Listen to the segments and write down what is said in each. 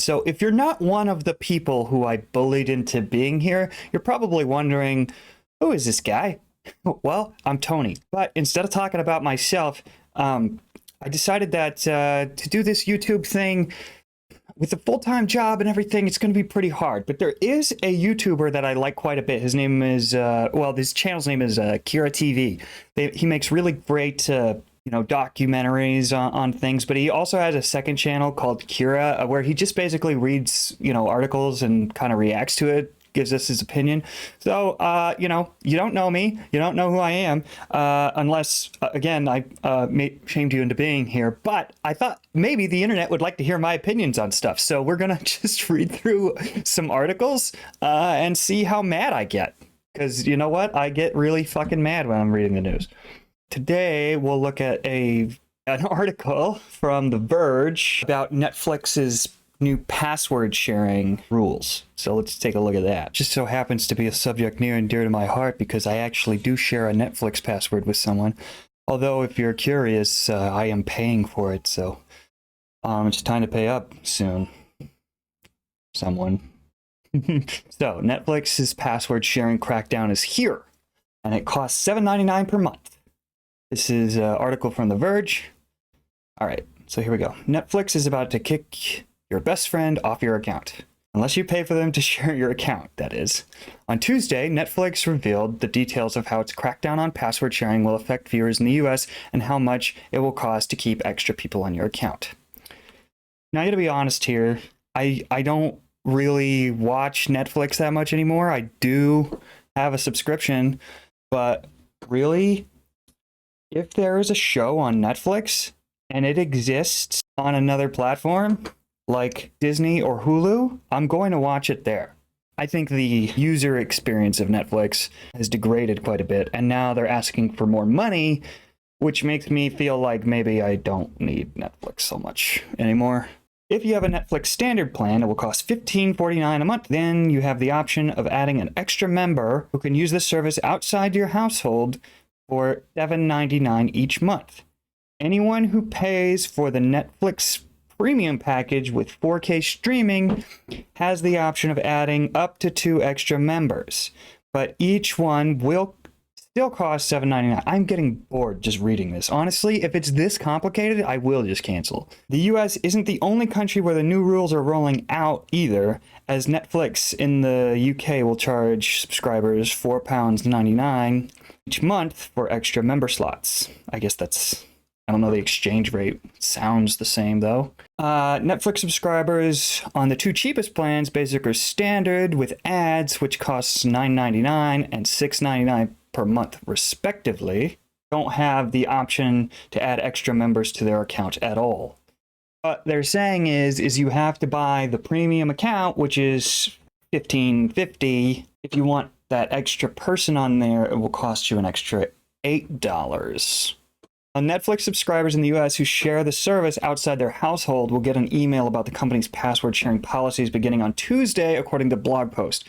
So if you're not one of the people who I bullied into being here, you're probably wondering, who is this guy? Well, I'm Tony. But instead of talking about myself, I decided that to do this YouTube thing with a full-time job and everything, it's going to be pretty hard. But there is a YouTuber that I like quite a bit. His name is, his channel's name is Kira TV. He makes really great documentaries on things, but he also has a second channel called Kira, where he just basically reads, articles and kind of reacts to it, gives us his opinion. So, you don't know me, you don't know who I am, unless, again, I shamed you into being here, but I thought maybe the internet would like to hear my opinions on stuff. So we're gonna just read through some articles and see how mad I get. Because you know what? I get really fucking mad when I'm reading the news. Today, we'll look at an article from The Verge about Netflix's new password sharing rules. So let's take a look at that. Just so happens to be a subject near and dear to my heart because I actually do share a Netflix password with someone. Although, if you're curious, I am paying for it, so it's time to pay up soon. Someone. So, Netflix's password sharing crackdown is here, and it costs $7.99 per month. This is an article from The Verge. All right, so here we go. Netflix is about to kick your best friend off your account. Unless you pay for them to share your account, that is. On Tuesday, Netflix revealed the details of how its crackdown on password sharing will affect viewers in the US and how much it will cost to keep extra people on your account. Now, I gotta be honest here. I don't really watch Netflix that much anymore. I do have a subscription, but really, if there is a show on Netflix and it exists on another platform like Disney or Hulu, I'm going to watch it there. I think the user experience of Netflix has degraded quite a bit, and now they're asking for more money, which makes me feel like maybe I don't need Netflix so much anymore. If you have a Netflix standard plan, it will cost $15.49 a month. Then you have the option of adding an extra member who can use the service outside your household for $7.99 each month. Anyone who pays for the Netflix premium package with 4K streaming has the option of adding up to 2 extra members, but each one will still cost $7.99. I'm getting bored just reading this. Honestly, if it's this complicated, I will just cancel. The US isn't the only country where the new rules are rolling out either, as Netflix in the UK will charge subscribers £4.99 each month for extra member slots. I guess that's, I don't know the exchange rate. Sounds the same though. Netflix subscribers on the 2 cheapest plans, basic or standard, with ads, which costs $9.99 and $6.99 per month respectively, don't have the option to add extra members to their account at all. What they're saying is you have to buy the premium account, which is $15.50. If you want that extra person on there, it will cost you an extra $8. Netflix subscribers in the US who share the service outside their household will get an email about the company's password sharing policies beginning on Tuesday, according to blog post.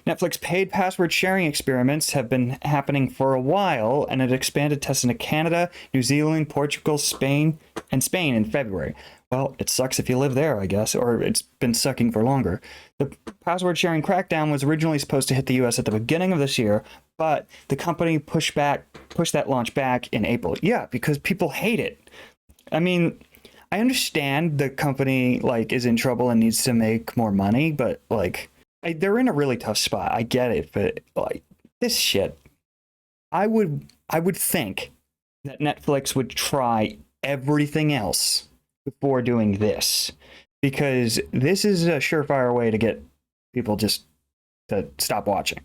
Netflix paid password sharing experiments have been happening for a while, and it expanded testing to Canada, New Zealand, Portugal, Spain in February. Well, it sucks if you live there, I guess, or it's been sucking for longer. The password sharing crackdown was originally supposed to hit the US at the beginning of this year, but the company pushed that launch back in April. Yeah, because people hate it. I mean, I understand the company is in trouble and needs to make more money, but they're in a really tough spot. I get it, but this shit, I would think that Netflix would try everything else before doing this, because this is a surefire way to get people just to stop watching.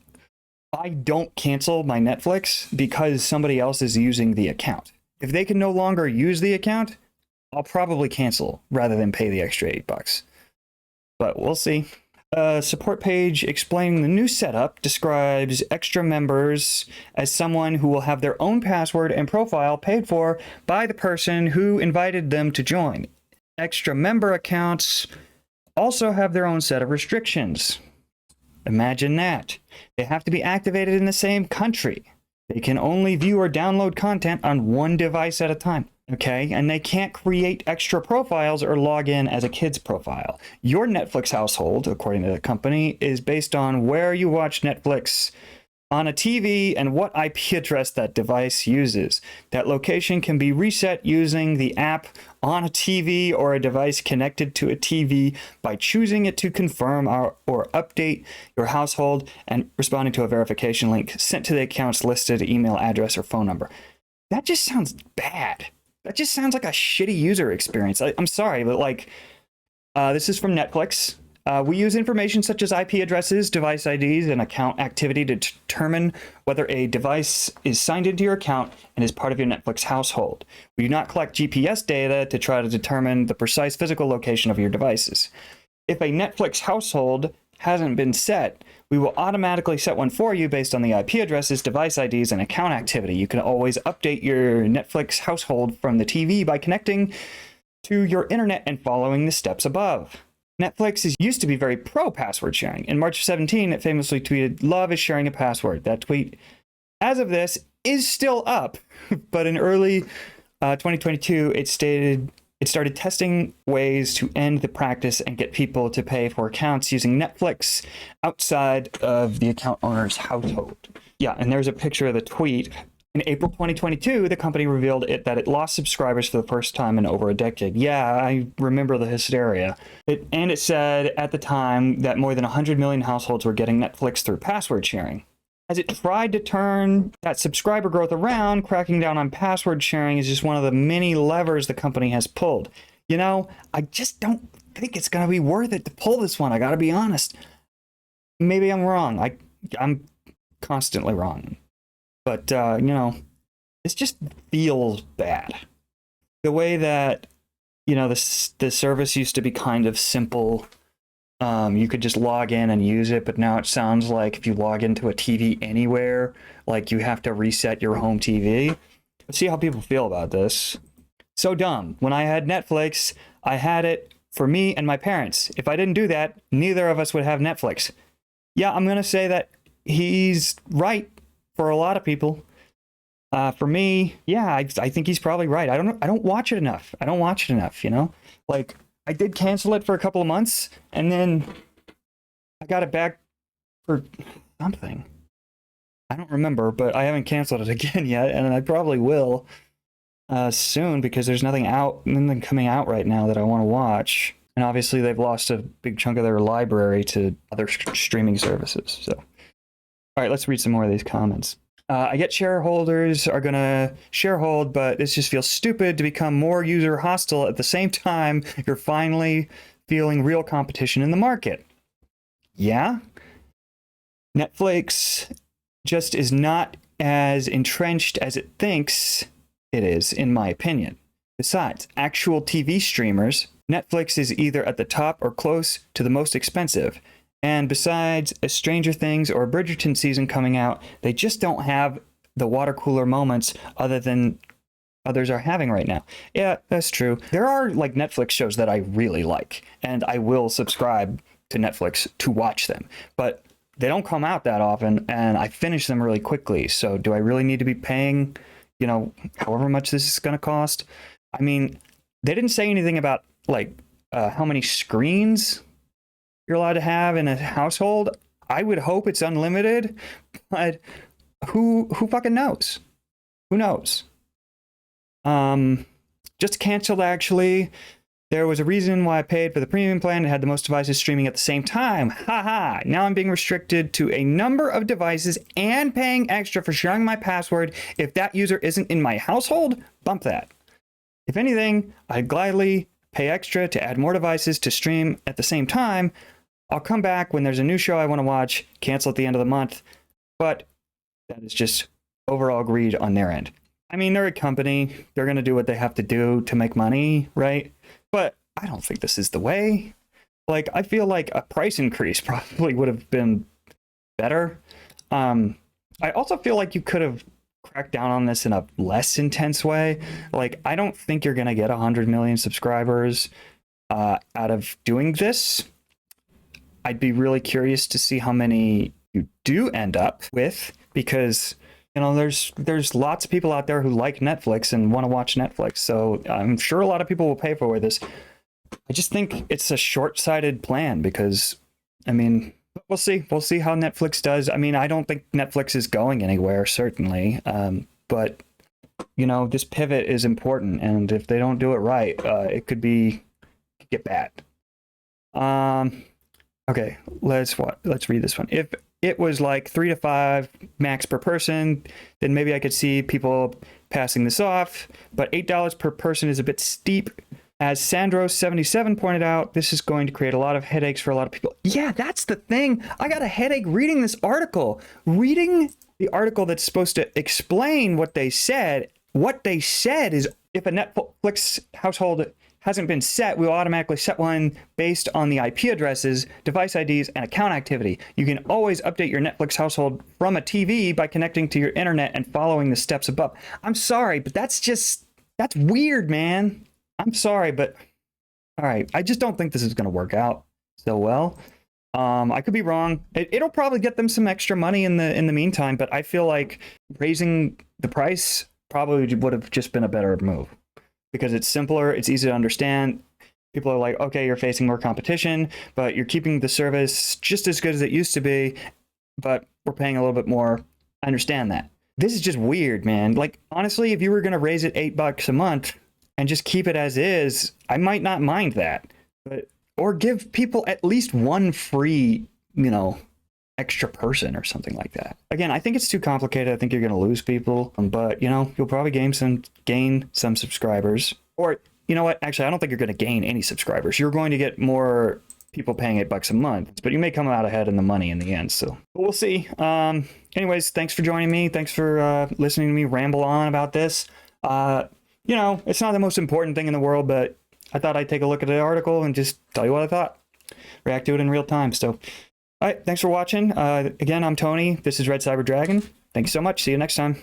I don't cancel my Netflix because somebody else is using the account. If they can no longer use the account, I'll probably cancel rather than pay the extra $8. But we'll see. A support page explaining the new setup describes extra members as someone who will have their own password and profile paid for by the person who invited them to join. Extra member accounts also have their own set of restrictions. Imagine that. They have to be activated in the same country. They can only view or download content on one device at a time. Okay, and they can't create extra profiles or log in as a kid's profile. Your Netflix household, according to the company, is based on where you watch Netflix on a TV and what IP address that device uses. That location can be reset using the app on a TV or a device connected to a TV by choosing it to confirm or update your household and responding to a verification link sent to the account's listed email address or phone number. That just sounds bad. That just sounds like a shitty user experience. I'm sorry, but this is from Netflix. We use information such as IP addresses, device IDs, and account activity to determine whether a device is signed into your account and is part of your Netflix household. We do not collect GPS data to try to determine the precise physical location of your devices. If a Netflix household hasn't been set, we will automatically set one for you based on the IP addresses, device IDs, and account activity. You can always update your Netflix household from the TV by connecting to your internet and following the steps above. Netflix used to be very pro password sharing. In March of 17, it famously tweeted, "Love is sharing a password." That tweet, as of this, is still up, but in early 2022, it started testing ways to end the practice and get people to pay for accounts using Netflix outside of the account owner's household. Yeah, and there's a picture of the tweet. In April 2022, the company revealed that it lost subscribers for the first time in over a decade. Yeah, I remember the hysteria. It said at the time that more than 100 million households were getting Netflix through password sharing. As it tried to turn that subscriber growth around, cracking down on password sharing is just one of the many levers the company has pulled. You know, I just don't think it's going to be worth it to pull this one. I got to be honest. Maybe I'm wrong. I'm constantly wrong. But, this just feels bad. The way that, the service used to be kind of simple. You could just log in and use it, but now it sounds like if you log into a TV anywhere, like you have to reset your home TV. Let's see how people feel about this. So dumb. When I had Netflix, I had it for me and my parents. If I didn't do that, neither of us would have Netflix. Yeah, I'm going to say that he's right for a lot of people. For me, yeah, I think he's probably right. I don't watch it enough. Like, I did cancel it for a couple of months, and then I got it back for something. I don't remember, but I haven't canceled it again yet, and I probably will soon because there's nothing coming out right now that I want to watch. And obviously, they've lost a big chunk of their library to other streaming services. So, all right, let's read some more of these comments. I get shareholders are going to sharehold, but this just feels stupid to become more user hostile at the same time you're finally feeling real competition in the market. Yeah? Netflix just is not as entrenched as it thinks it is, in my opinion. Besides, actual TV streamers, Netflix is either at the top or close to the most expensive. And besides a Stranger Things or a Bridgerton season coming out, they just don't have the water cooler moments other than others are having right now. Yeah, that's true. There are like Netflix shows that I really like, and I will subscribe to Netflix to watch them. But they don't come out that often, and I finish them really quickly. So do I really need to be paying, however much this is going to cost? I mean, they didn't say anything about how many screens you're allowed to have in a household. I would hope it's unlimited, but who fucking knows? Who knows? Just canceled, actually. There was a reason why I paid for the premium plan. It had the most devices streaming at the same time. Haha. Now I'm being restricted to a number of devices and paying extra for sharing my password. If that user isn't in my household, bump that. If anything, I'd gladly pay extra to add more devices to stream at the same time. I'll come back when there's a new show I want to watch, cancel at the end of the month, but that is just overall greed on their end. I mean, they're a company. They're going to do what they have to do to make money, right? But I don't think this is the way. I feel like a price increase probably would have been better. I also feel like you could have cracked down on this in a less intense way. I don't think you're going to get 100 million subscribers out of doing this. I'd be really curious to see how many you do end up with, because, there's lots of people out there who like Netflix and want to watch Netflix. So I'm sure a lot of people will pay for this. I just think it's a short-sighted plan because, I mean, we'll see. We'll see how Netflix does. I mean, I don't think Netflix is going anywhere, certainly. But, this pivot is important. And if they don't do it right, it could get bad. Okay, let's read this one. If it was like 3 to 5 max per person, then maybe I could see people passing this off. But $8 per person is a bit steep. As Sandro77 pointed out, this is going to create a lot of headaches for a lot of people. Yeah, that's the thing. I got a headache reading this article. Reading the article that's supposed to explain what they said. What they said is if a Netflix household hasn't been set, we will automatically set one based on the IP addresses, device IDs, and account activity. You can always update your Netflix household from a TV by connecting to your internet and following the steps above. I'm sorry, but that's weird, man. I'm sorry, but all right. I just don't think this is going to work out so well. I could be wrong. It'll probably get them some extra money in the meantime, but I feel like raising the price probably would have just been a better move because it's simpler. It's easy to understand. People are like, okay, you're facing more competition, but you're keeping the service just as good as it used to be, but we're paying a little bit more. I understand that. This is just weird, man. Like, honestly, if you were going to raise it $8 a month, and just keep it as is, I might not mind that. Or give people at least one free, extra person or something like that. Again, I think it's too complicated. I think you're going to lose people, but you'll probably gain some subscribers. Or you know what? Actually, I don't think you're going to gain any subscribers. You're going to get more people paying $8 a month, but you may come out ahead in the money in the end. So we'll see. Anyways, thanks for joining me. Thanks for listening to me ramble on about this. It's not the most important thing in the world, but I thought I'd take a look at the article and just tell you what I thought. React to it in real time. So, all right, thanks for watching. Again, I'm Tony. This is Red Cyber Dragon. Thank you so much. See you next time.